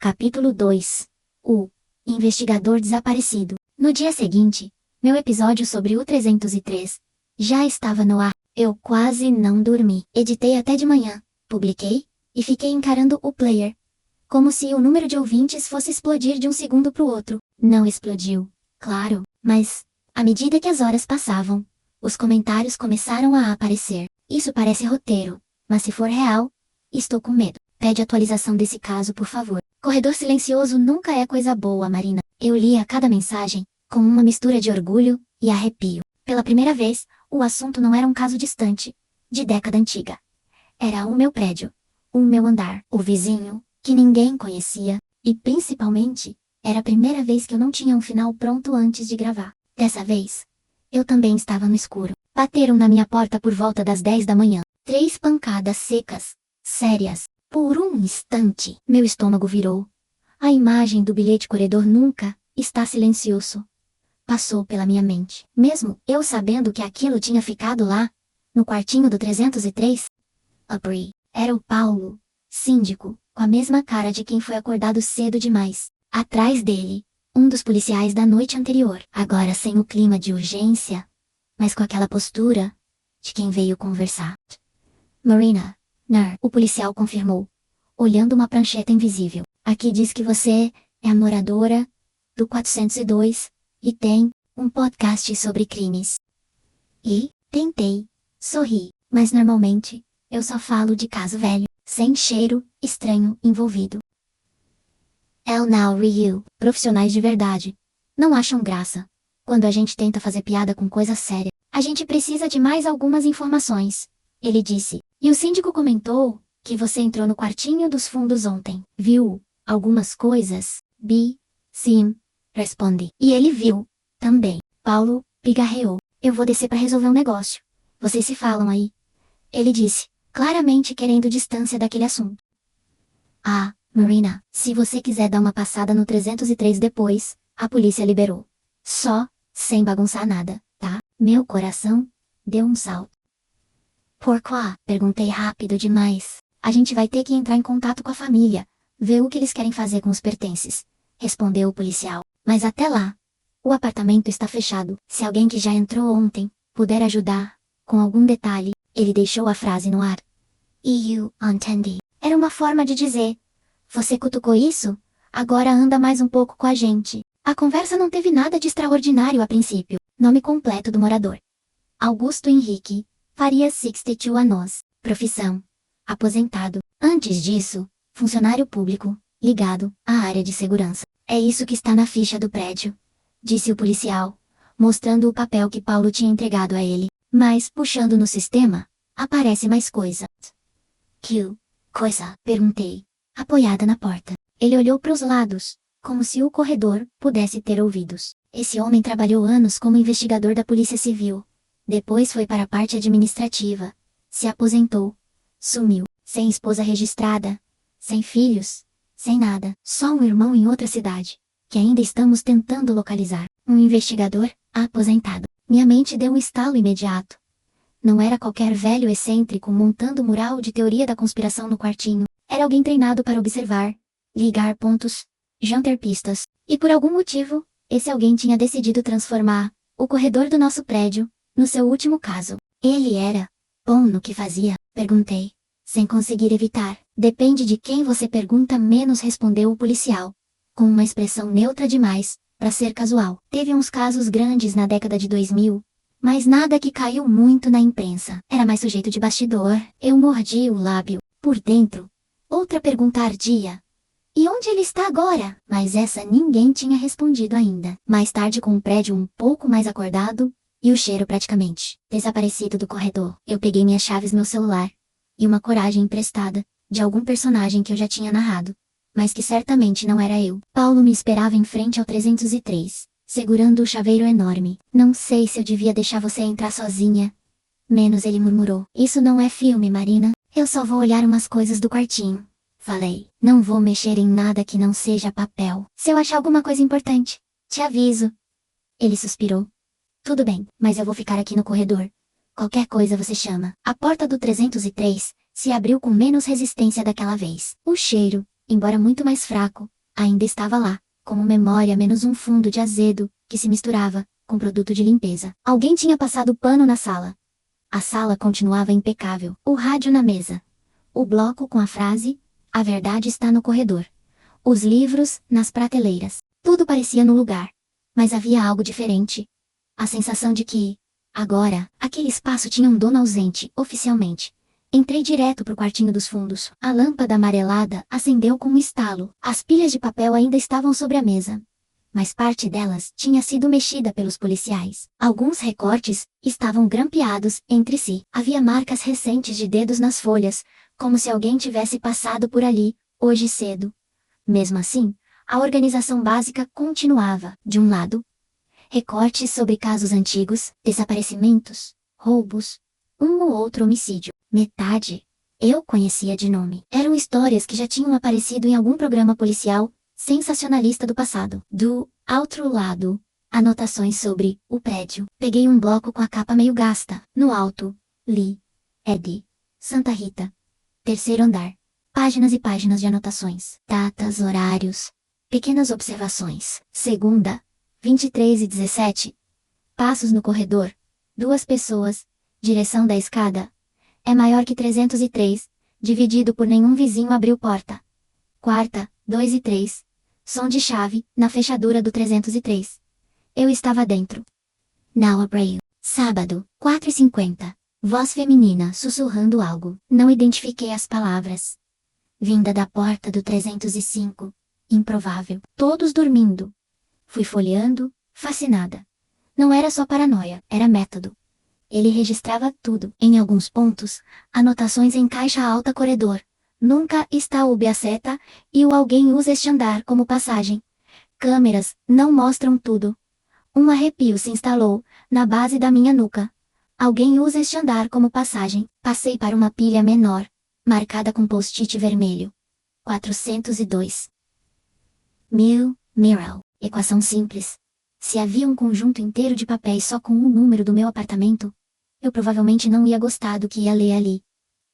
Capítulo 2. O investigador desaparecido. No dia seguinte, meu episódio sobre o 303 já estava no ar. Eu quase não dormi. Editei até de manhã, publiquei, e fiquei encarando o player, como se o número de ouvintes fosse explodir de um segundo pro outro. Não explodiu, claro, mas, à medida que as horas passavam, os comentários começaram a aparecer. Isso parece roteiro, mas se for real, estou com medo. Pede atualização desse caso, por favor. Corredor silencioso nunca é coisa boa, Marina. Eu lia cada mensagem, com uma mistura de orgulho e arrepio. Pela primeira vez, o assunto não era um caso distante, de década antiga. Era o meu prédio, o meu andar, o vizinho, que ninguém conhecia, e principalmente, era a primeira vez que eu não tinha um final pronto antes de gravar. Dessa vez, eu também estava no escuro. Bateram na minha porta por volta das 10 da manhã. 3 pancadas secas, sérias. Por um instante, meu estômago virou. A imagem do bilhete corredor nunca está silencioso. Passou pela minha mente. Mesmo eu sabendo que aquilo tinha ficado lá, no quartinho do 303. Abri. Era o Paulo, síndico, com a mesma cara de quem foi acordado cedo demais. Atrás dele, um dos policiais da noite anterior. Agora sem o clima de urgência, mas com aquela postura de quem veio conversar. Marina, o policial confirmou, olhando uma prancheta invisível. Aqui diz que você é a moradora do 402 e tem um podcast sobre crimes. E tentei sorrir, mas normalmente eu só falo de caso velho, sem cheiro estranho envolvido. El Now Ryu, profissionais de verdade, não acham graça quando a gente tenta fazer piada com coisa séria. A gente precisa de mais algumas informações, ele disse. E o síndico comentou que você entrou no quartinho dos fundos ontem. Viu algumas coisas? Sim, respondi. E ele viu também. Paulo pigarreou. Eu vou descer para resolver um negócio. Vocês se falam aí. Ele disse, claramente querendo distância daquele assunto. Ah, Marina, se você quiser dar uma passada no 303 depois, a polícia liberou. Só, sem bagunçar nada, tá? Meu coração deu um salto. Por quê? Perguntei rápido demais. A gente vai ter que entrar em contato com a família, ver o que eles querem fazer com os pertences, respondeu o policial. Mas até lá, o apartamento está fechado. Se alguém que já entrou ontem puder ajudar, com algum detalhe, ele deixou a frase no ar. E you entendi. Era uma forma de dizer, você cutucou isso? Agora anda mais um pouco com a gente. A conversa não teve nada de extraordinário a princípio. Nome completo do morador: Augusto Henrique Farias 62 anos. Profissão: aposentado. Antes disso, funcionário público, ligado à área de segurança. É isso que está na ficha do prédio, disse o policial, mostrando o papel que Paulo tinha entregado a ele. Mas, puxando no sistema, aparece mais coisa. Que coisa? Perguntei, apoiada na porta. Ele olhou para os lados, como se o corredor pudesse ter ouvidos. Esse homem trabalhou anos como investigador da Polícia Civil. Depois foi para a parte administrativa. Se aposentou. Sumiu. Sem esposa registrada. Sem filhos. Sem nada. Só um irmão em outra cidade, que ainda estamos tentando localizar. Um investigador, aposentado. Minha mente deu um estalo imediato. Não era qualquer velho excêntrico montando mural de teoria da conspiração no quartinho. Era alguém treinado para observar, ligar pontos, jantar pistas. E por algum motivo, esse alguém tinha decidido transformar o corredor do nosso prédio no seu último caso. Ele era bom no que fazia? Perguntei, sem conseguir evitar. Depende de quem você pergunta, menos, respondeu o policial, com uma expressão neutra demais para ser casual. Teve uns casos grandes na década de 2000, mas nada que caiu muito na imprensa. Era mais sujeito de bastidor. Eu mordi o lábio. Por dentro, outra pergunta ardia. E onde ele está agora? Mas essa ninguém tinha respondido ainda. Mais tarde, com o prédio um pouco mais acordado, e o cheiro praticamente desaparecido do corredor, eu peguei minhas chaves, meu celular, e uma coragem emprestada, de algum personagem que eu já tinha narrado, mas que certamente não era eu. Paulo me esperava em frente ao 303, segurando o chaveiro enorme. Não sei se eu devia deixar você entrar sozinha. Menos, ele murmurou. Isso não é filme, Marina. Eu só vou olhar umas coisas do quartinho. Falei, não vou mexer em nada que não seja papel. Se eu achar alguma coisa importante, te aviso. Ele suspirou. Tudo bem, mas eu vou ficar aqui no corredor. Qualquer coisa você chama. A porta do 303 se abriu com menos resistência daquela vez. O cheiro, embora muito mais fraco, ainda estava lá, como memória menos um fundo de azedo, que se misturava com produto de limpeza. Alguém tinha passado pano na sala. A sala continuava impecável. O rádio na mesa. O bloco com a frase: "A verdade está no corredor." Os livros nas prateleiras. Tudo parecia no lugar. Mas havia algo diferente. A sensação de que, agora, aquele espaço tinha um dono ausente, oficialmente. Entrei direto pro quartinho dos fundos. A lâmpada amarelada acendeu com um estalo. As pilhas de papel ainda estavam sobre a mesa. Mas parte delas tinha sido mexida pelos policiais. Alguns recortes estavam grampeados entre si. Havia marcas recentes de dedos nas folhas, como se alguém tivesse passado por ali, hoje cedo. Mesmo assim, a organização básica continuava. De um lado, recortes sobre casos antigos, desaparecimentos, roubos, um ou outro homicídio. Metade, eu conhecia de nome. Eram histórias que já tinham aparecido em algum programa policial sensacionalista do passado. Do outro lado, anotações sobre o prédio. Peguei um bloco com a capa meio gasta. No alto, li: Ed, Santa Rita, terceiro andar. Páginas e páginas de anotações. Datas, horários, pequenas observações. Segunda, 23:17. Passos no corredor. 2 pessoas. Direção da escada. É maior que 303. Dividido por nenhum vizinho abriu porta. Quarta, 2:03. Som de chave, na fechadura do 303. Eu estava dentro. Now a Braille. Sábado, 4:50. Voz feminina sussurrando algo. Não identifiquei as palavras. Vinda da porta do 305. Improvável. Todos dormindo. Fui folheando, fascinada. Não era só paranoia, era método. Ele registrava tudo. Em alguns pontos, anotações em caixa alta corredor. Nunca está a seta, e o alguém usa este andar como passagem. Câmeras não mostram tudo. Um arrepio se instalou na base da minha nuca. Alguém usa este andar como passagem. Passei para uma pilha menor, marcada com post-it vermelho. 402. Mirror. Equação simples. Se havia um conjunto inteiro de papéis só com um número do meu apartamento, eu provavelmente não ia gostar do que ia ler ali.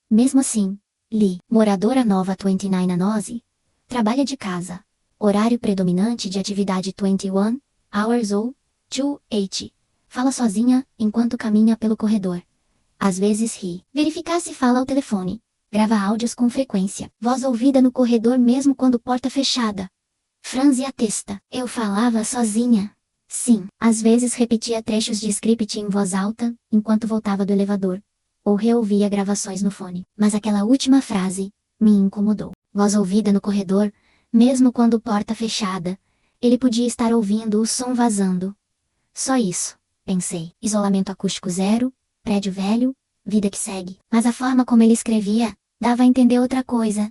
Mesmo assim, li: moradora nova 29 Anose. Trabalha de casa. Horário predominante de atividade 21 hours ou 2:80. Fala sozinha enquanto caminha pelo corredor. Às vezes ri. Verificar se fala ao telefone. Grava áudios com frequência. Voz ouvida no corredor mesmo quando porta fechada. Franze a testa. Eu falava sozinha. Sim, às vezes repetia trechos de script em voz alta, enquanto voltava do elevador. Ou reouvia gravações no fone. Mas aquela última frase me incomodou. Voz ouvida no corredor, mesmo quando porta fechada. Ele podia estar ouvindo o som vazando. Só isso, pensei. Isolamento acústico zero, prédio velho, vida que segue. Mas a forma como ele escrevia dava a entender outra coisa.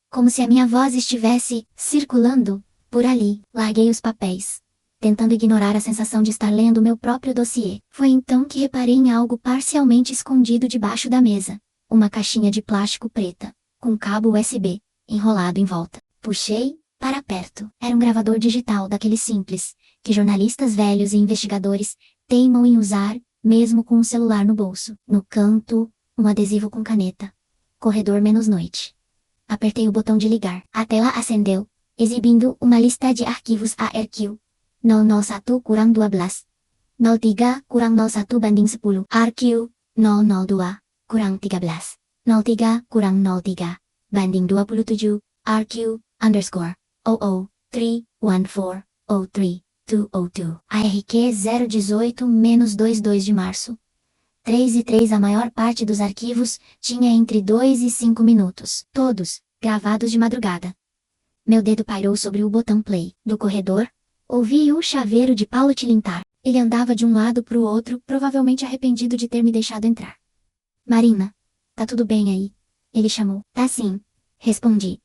Como se a minha voz estivesse circulando por ali. Larguei os papéis, tentando ignorar a sensação de estar lendo meu próprio dossiê. Foi então que reparei em algo parcialmente escondido debaixo da mesa. Uma caixinha de plástico preta, com cabo USB, enrolado em volta. Puxei para perto. Era um gravador digital daqueles simples, que jornalistas velhos e investigadores teimam em usar, mesmo com um celular no bolso. No canto, um adesivo com caneta. Corredor menos noite. Apertei o botão de ligar. A tela acendeu, exibindo uma lista de arquivos ARQ. 001-12. 03-01-10. Arquivo 002-13. 03-03. Banding 27. Arquivo _ 00-314-03-202. ARQ 018-22 de março. 3:03. A maior parte dos arquivos tinha entre 2 e 5 minutos. Todos, gravados de madrugada. Meu dedo pairou sobre o botão play. Do corredor, ouvi o chaveiro de Paulo tilintar. Ele andava de um lado pro outro, provavelmente arrependido de ter me deixado entrar. Marina, tá tudo bem aí? Ele chamou. Tá sim, respondi.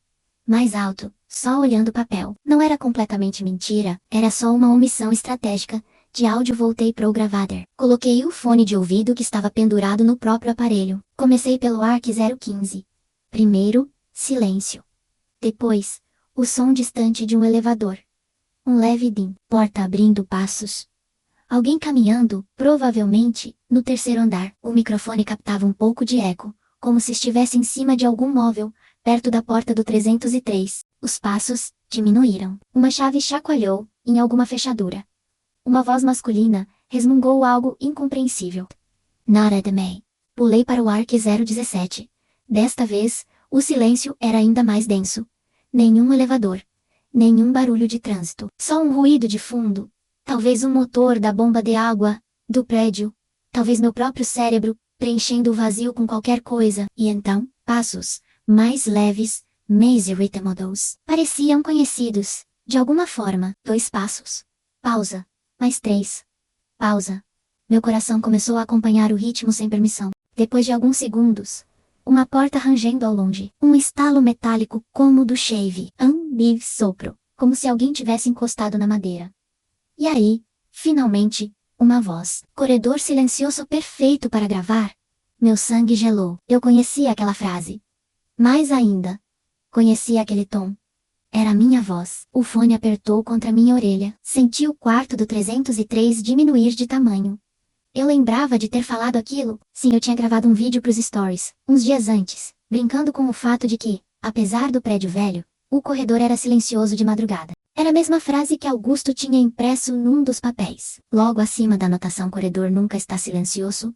Mais alto, só olhando o papel. Não era completamente mentira, era só uma omissão estratégica. De áudio voltei pro gravader. Coloquei o fone de ouvido que estava pendurado no próprio aparelho. Comecei pelo ARC 015. Primeiro, silêncio. Depois, o som distante de um elevador. Um leve dim. Porta abrindo passos. Alguém caminhando, provavelmente, no terceiro andar. O microfone captava um pouco de eco, como se estivesse em cima de algum móvel, perto da porta do 303. Os passos diminuíram. Uma chave chacoalhou em alguma fechadura. Uma voz masculina resmungou algo incompreensível. Not at me. Pulei para o ARC 017. Desta vez, o silêncio era ainda mais denso. Nenhum elevador. Nenhum barulho de trânsito. Só um ruído de fundo. Talvez o motor da bomba de água do prédio. Talvez meu próprio cérebro, preenchendo o vazio com qualquer coisa. E então, passos, mais leves, Maisie Rhythmodos. Pareciam conhecidos, de alguma forma. 2 passos. Pausa. Mais 3. Pausa. Meu coração começou a acompanhar o ritmo sem permissão. Depois de alguns segundos, uma porta rangendo ao longe. Um estalo metálico como do shave. Sopro. Como se alguém tivesse encostado na madeira. E aí, finalmente, uma voz. Corredor silencioso perfeito para gravar. Meu sangue gelou. Eu conhecia aquela frase. Mais ainda, conhecia aquele tom. Era minha voz. O fone apertou contra minha orelha. Senti o quarto do 303 diminuir de tamanho. Eu lembrava de ter falado aquilo. Sim, eu tinha gravado um vídeo pros stories, uns dias antes, brincando com o fato de que, apesar do prédio velho, o corredor era silencioso de madrugada. Era a mesma frase que Augusto tinha impresso num dos papéis. Logo acima da anotação corredor nunca está silencioso.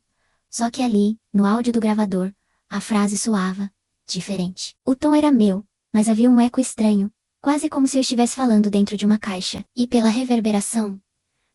Só que ali, no áudio do gravador, a frase soava diferente. O tom era meu, mas havia um eco estranho, quase como se eu estivesse falando dentro de uma caixa. E pela reverberação,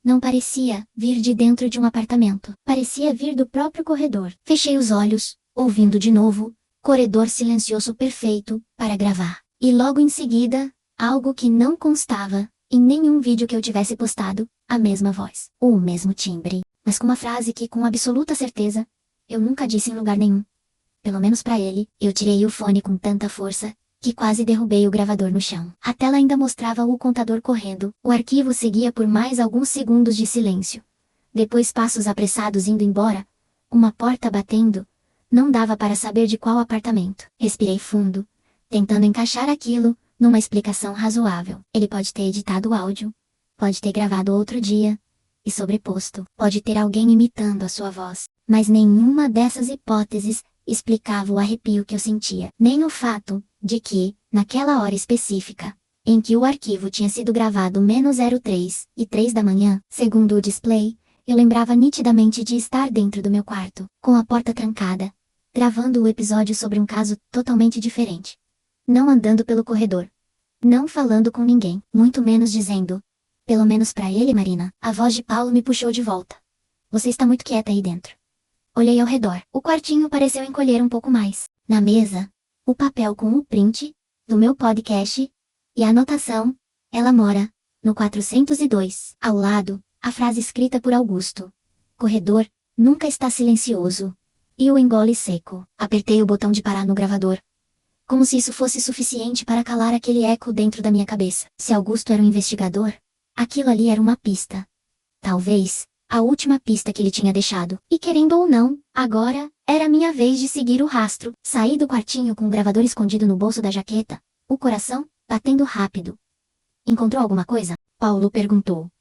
não parecia vir de dentro de um apartamento. Parecia vir do próprio corredor. Fechei os olhos, ouvindo de novo, corredor silencioso perfeito, para gravar. E logo em seguida, algo que não constava em nenhum vídeo que eu tivesse postado, a mesma voz, o mesmo timbre, mas com uma frase que, com absoluta certeza, eu nunca disse em lugar nenhum. Pelo menos para ele, eu tirei o fone com tanta força, que quase derrubei o gravador no chão. A tela ainda mostrava o contador correndo. O arquivo seguia por mais alguns segundos de silêncio. Depois passos apressados indo embora. Uma porta batendo. Não dava para saber de qual apartamento. Respirei fundo, tentando encaixar aquilo numa explicação razoável. Ele pode ter editado o áudio, pode ter gravado outro dia e sobreposto. Pode ter alguém imitando a sua voz. Mas nenhuma dessas hipóteses explicava o arrepio que eu sentia. Nem o fato de que, naquela hora específica, em que o arquivo tinha sido gravado -03 e 3 da manhã, segundo o display, eu lembrava nitidamente de estar dentro do meu quarto, com a porta trancada, gravando o episódio sobre um caso totalmente diferente. Não andando pelo corredor. Não falando com ninguém, muito menos dizendo. Pelo menos para ele, Marina. A voz de Paulo me puxou de volta. Você está muito quieta aí dentro. Olhei ao redor. O quartinho pareceu encolher um pouco mais. Na mesa, o papel com o print do meu podcast e a anotação, ela mora no 402. Ao lado, a frase escrita por Augusto. Corredor, nunca está silencioso. E o engole seco. Apertei o botão de parar no gravador. Como se isso fosse suficiente para calar aquele eco dentro da minha cabeça. Se Augusto era um investigador, aquilo ali era uma pista. Talvez a última pista que ele tinha deixado. E querendo ou não, agora, era minha vez de seguir o rastro. Saí do quartinho com o gravador escondido no bolso da jaqueta, o coração batendo rápido. Encontrou alguma coisa? Paulo perguntou.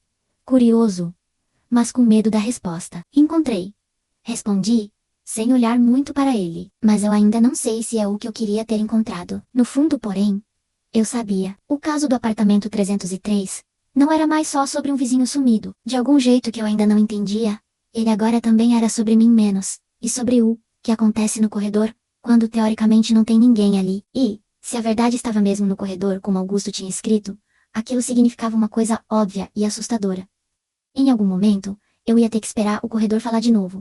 Curioso, mas com medo da resposta. Encontrei. Respondi, sem olhar muito para ele. Mas eu ainda não sei se é o que eu queria ter encontrado. No fundo, porém, eu sabia. O caso do apartamento 303 não era mais só sobre um vizinho sumido. De algum jeito que eu ainda não entendia, ele agora também era sobre mim menos, e sobre o que acontece no corredor, quando teoricamente não tem ninguém ali. E, se a verdade estava mesmo no corredor como Augusto tinha escrito, aquilo significava uma coisa óbvia e assustadora. Em algum momento, eu ia ter que esperar o corredor falar de novo.